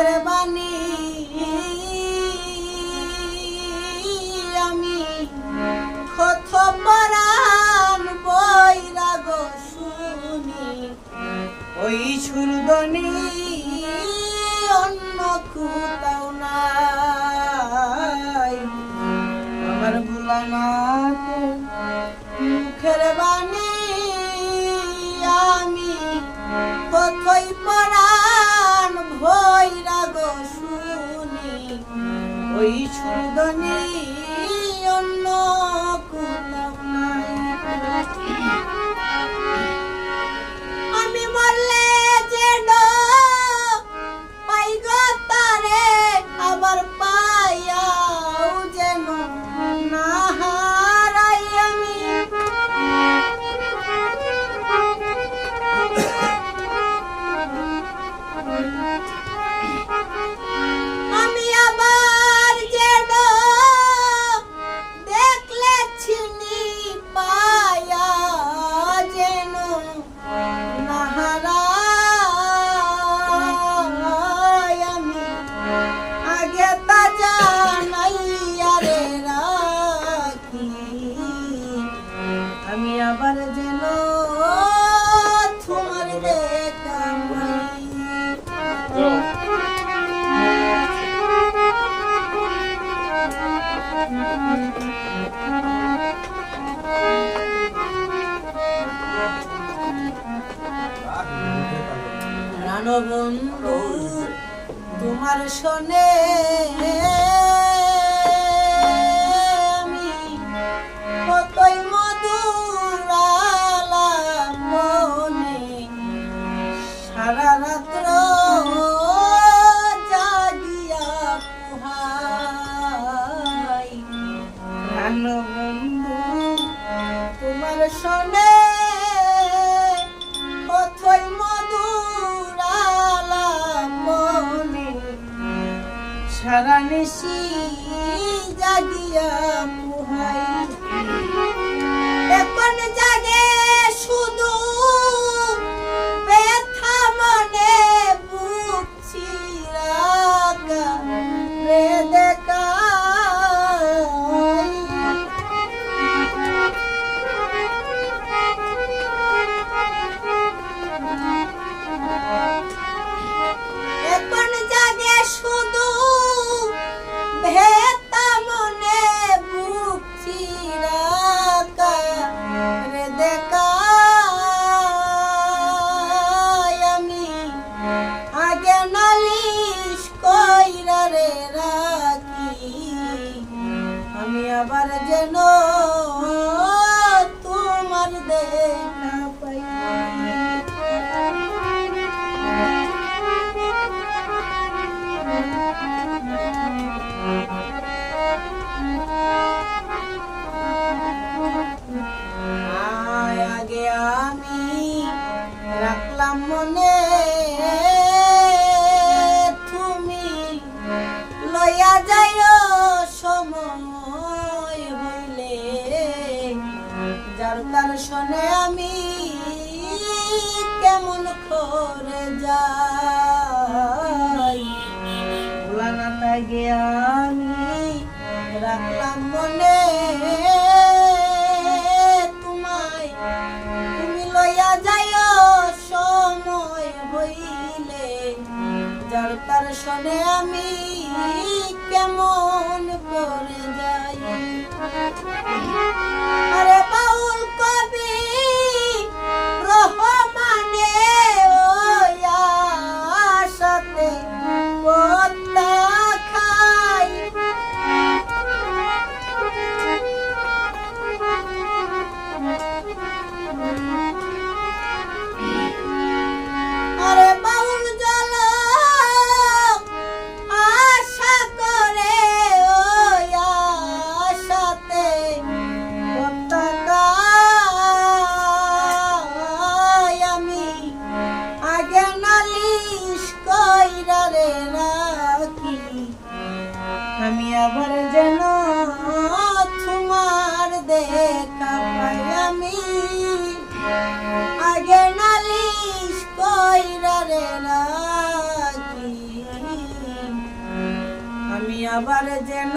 মুখের বাণী আমি কত পরাণ বৈরাগ শুনি ওই সুরদনি অন্য কোথাও নাই আমার ভোলানাথ মুখের বাণী আমি কতই পরাণ বৈরাগ শুনি ওই সুরদনি অন্য কোথাও নাই আমি মরলে যেন পাই গো তারে আবার পাইয়াও যেন না হারাই আমি আবার যেন দেখলে চিনি পায়া যেন না হারাই আমি আগে তা জানাইয়া রে রাখি আমি আবার যেন তোমার দেখা পাই বন্ধু তোমার শোনে আমি কতই মধুর আলাপ মনে সারা রাত্র জাগিয়া পুহাই বন্ধু তোমার শোনে কতই মধুর আলাপ মনে সারা নিশি জাগিয়া পুহাই এখন জাগে শুধু ব্যথা মনে বুক চিরাকা রে দেখাই এখন জাগে শুধু ভেতা মনে বুক চিরাকা রে দেখাই আমি আগে নালিশ কইরা রে রাখি আমি আবার যেন তোমার দেখা পাই আগে আমি রাখলাম মনে তুমি লইয়া যাইও সময় হইলে যার তার শোনে আমি কেমন করে যাই ভোলানাথ আগে আমি রাখলাম মনে তুমি লইয়া যাইও সময় হইলে যার তার শোনে আমি কেমন করে যাই আরে বাউল কবি রহমানে ওয়া সাথে কথা খাই আরে বাউল জল আশা করে ওয়া সাথে কথা আমি আবার যেন